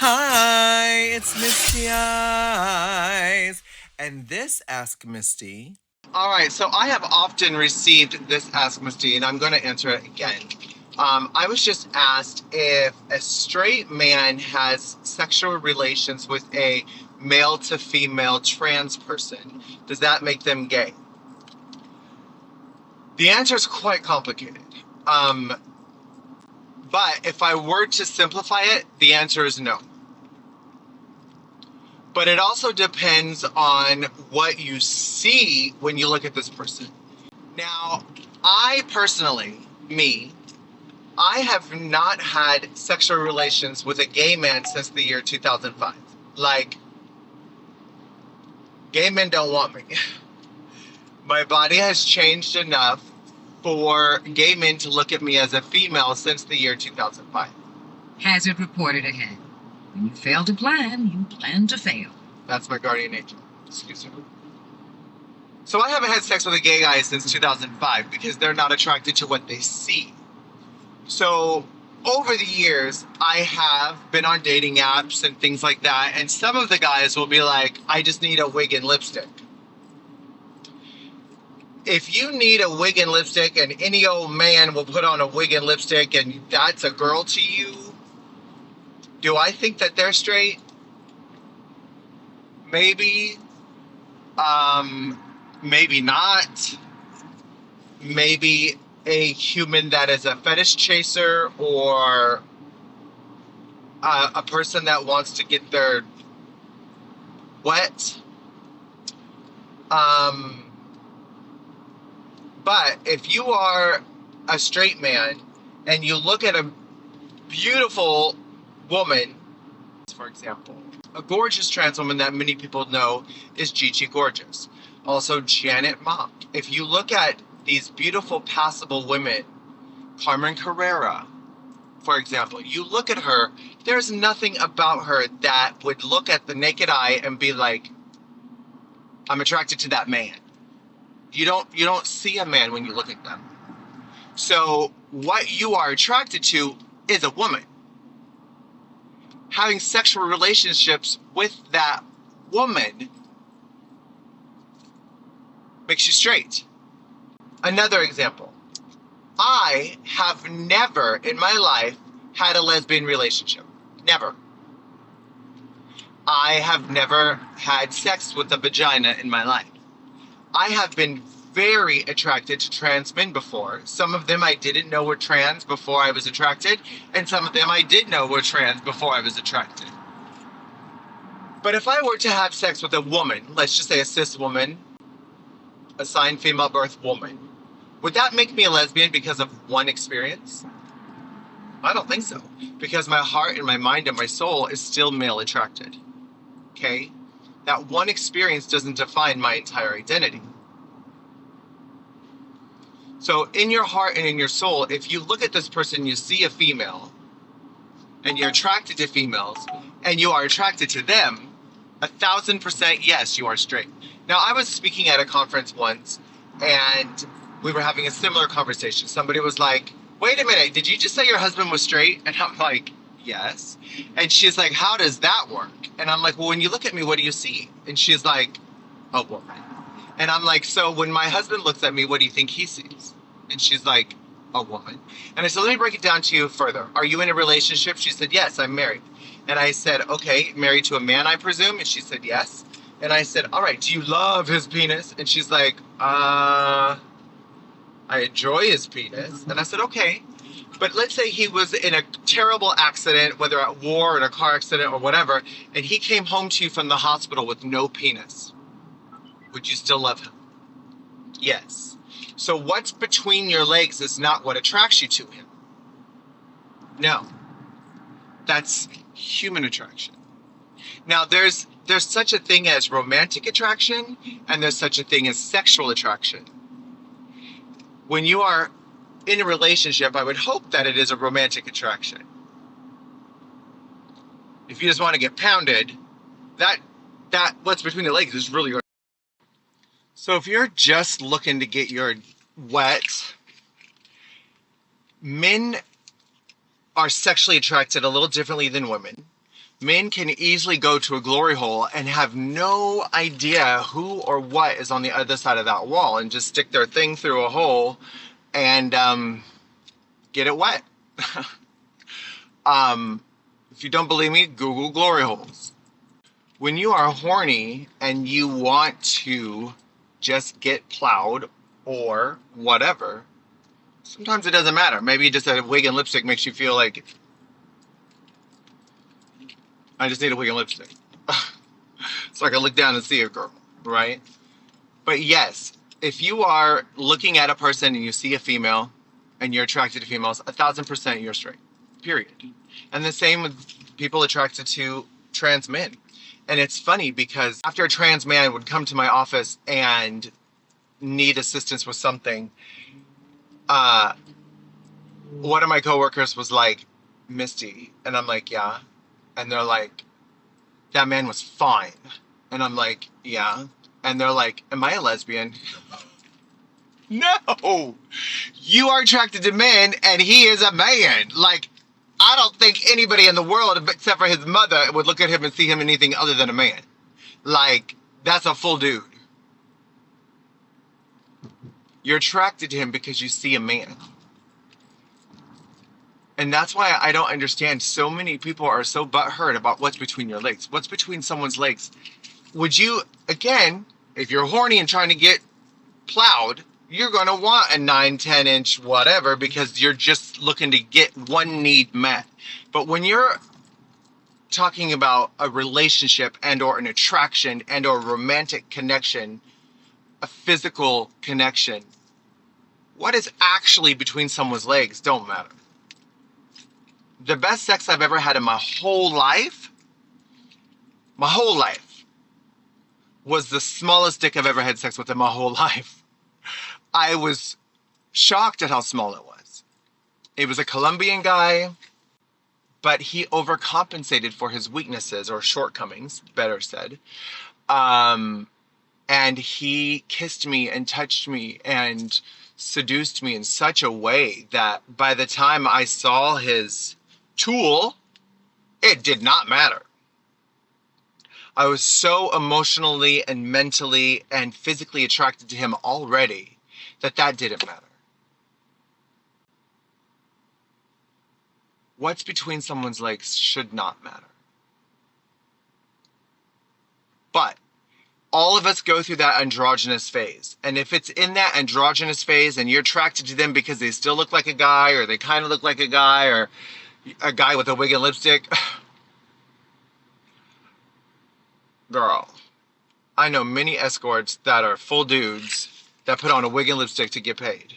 Hi, it's Misty Eyez, and this Ask Misty. All right, so I have often received this Ask Misty, and I'm going to answer it again. I was just asked if a straight man has sexual relations with a male to female trans person, does that make them gay? The answer is quite complicated. But if I were to simplify it, the answer is no. But it also depends on what you see when you look at this person. Now, I personally, I have not had sexual relations with a gay man since the year 2005. Like, gay men don't want me. My body has changed enough for gay men to look at me as a female since the year 2005. Hazard reported ahead. When you fail to plan, you plan to fail. That's my guardian angel. Excuse me. So I haven't had sex with a gay guy since 2005 because they're not attracted to what they see. So over the years, I have been on dating apps and things like that, and some of the guys will be like, I just need a wig and lipstick. If you need a wig and lipstick and any old man will put on a wig and lipstick and that's a girl to you, do I think that they're straight? Maybe. Maybe not. Maybe a human that is a fetish chaser or a person that wants to get their wet. But if you are a straight man and you look at a beautiful woman, for example, a gorgeous trans woman that many people know is Gigi Gorgeous. Also Janet Mock. If you look at these beautiful passable women, Carmen Carrera, for example, you look at her, there's nothing about her that would look at the naked eye and be like, I'm attracted to that man. You don't see a man when you look at them. So what you are attracted to is a woman. Having sexual relationships with that woman makes you straight. Another example. I have never in my life had a lesbian relationship. Never. I have never had sex with a vagina in my life. I have been very attracted to trans men before. Some of them I didn't know were trans before I was attracted, and some of them I did know were trans before I was attracted. But if I were to have sex with a woman, let's just say a cis woman, assigned female birth woman, would that make me a lesbian because of one experience? I don't think so, because my heart and my mind and my soul is still male attracted. Okay? That one experience doesn't define my entire identity. So in your heart and in your soul, if you look at this person, you see a female, and you're attracted to females, and you are attracted to them, 1,000% yes, you are straight. Now, I was speaking at a conference once, and we were having a similar conversation. Somebody was like, wait a minute, did you just say your husband was straight? And I'm like, yes. And she's like, how does that work? And I'm like, well, when you look at me, what do you see? And she's like, a woman. And I'm like, so when my husband looks at me, what do you think he sees? And she's like, a woman. And I said, let me break it down to you further. Are you in a relationship? She said, yes, I'm married. And I said, okay, married to a man, I presume? And she said, yes. And I said, all right, do you love his penis? And she's like, I enjoy his penis. And I said, okay. But let's say he was in a terrible accident, whether at war or in a car accident or whatever, and he came home to you from the hospital with no penis. Would you still love him? Yes. So what's between your legs is not what attracts you to him. No. That's human attraction. Now, there's such a thing as romantic attraction, and there's such a thing as sexual attraction. When you are in a relationship, I would hope that it is a romantic attraction. If you just want to get pounded, that what's between the legs is really. So if you're just looking to get your wet, men are sexually attracted a little differently than women. Men can easily go to a glory hole and have no idea who or what is on the other side of that wall and just stick their thing through a hole and get it wet. If you don't believe me, Google glory holes. When you are horny and you want to just get plowed or whatever, sometimes it doesn't matter. Maybe just a wig and lipstick makes you feel like, I just need a wig and lipstick. So I can look down and see a girl, right? But yes, if you are looking at a person and you see a female and you're attracted to females, 1,000% you're straight, period. And the same with people attracted to trans men. And it's funny because after a trans man would come to my office and need assistance with something, one of my coworkers was like, Misty. And I'm like, yeah. And they're like, that man was fine. And I'm like, yeah. And they're like, am I a lesbian? No! You are attracted to men and he is a man. Like, I don't think anybody in the world, except for his mother, would look at him and see him anything other than a man. Like, that's a full dude. You're attracted to him because you see a man. And that's why I don't understand. So many people are so butthurt about what's between your legs. What's between someone's legs? Would you, again, if you're horny and trying to get plowed, you're going to want a 9, 10 inch whatever because you're just looking to get one need met. But when you're talking about a relationship and or an attraction and or romantic connection, a physical connection, what is actually between someone's legs don't matter. The best sex I've ever had in my whole life, was the smallest dick I've ever had sex with in my whole life. I was shocked at how small it was. It was a Colombian guy, but he overcompensated for his weaknesses or shortcomings, better said. And he kissed me and touched me and seduced me in such a way that by the time I saw his tool, it did not matter. I was so emotionally and mentally and physically attracted to him already that didn't matter. What's between someone's legs should not matter. But all of us go through that androgynous phase. And if it's in that androgynous phase and you're attracted to them because they still look like a guy or they kind of look like a guy or a guy with a wig and lipstick, girl, I know many escorts that are full dudes that put on a wig and lipstick to get paid.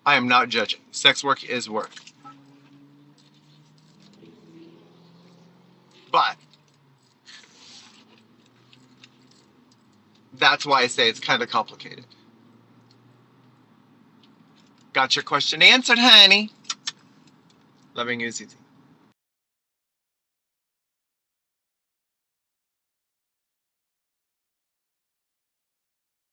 I am not judging. Sex work is work. But that's why I say it's kind of complicated. Got your question answered, honey. Loving you, ZZ.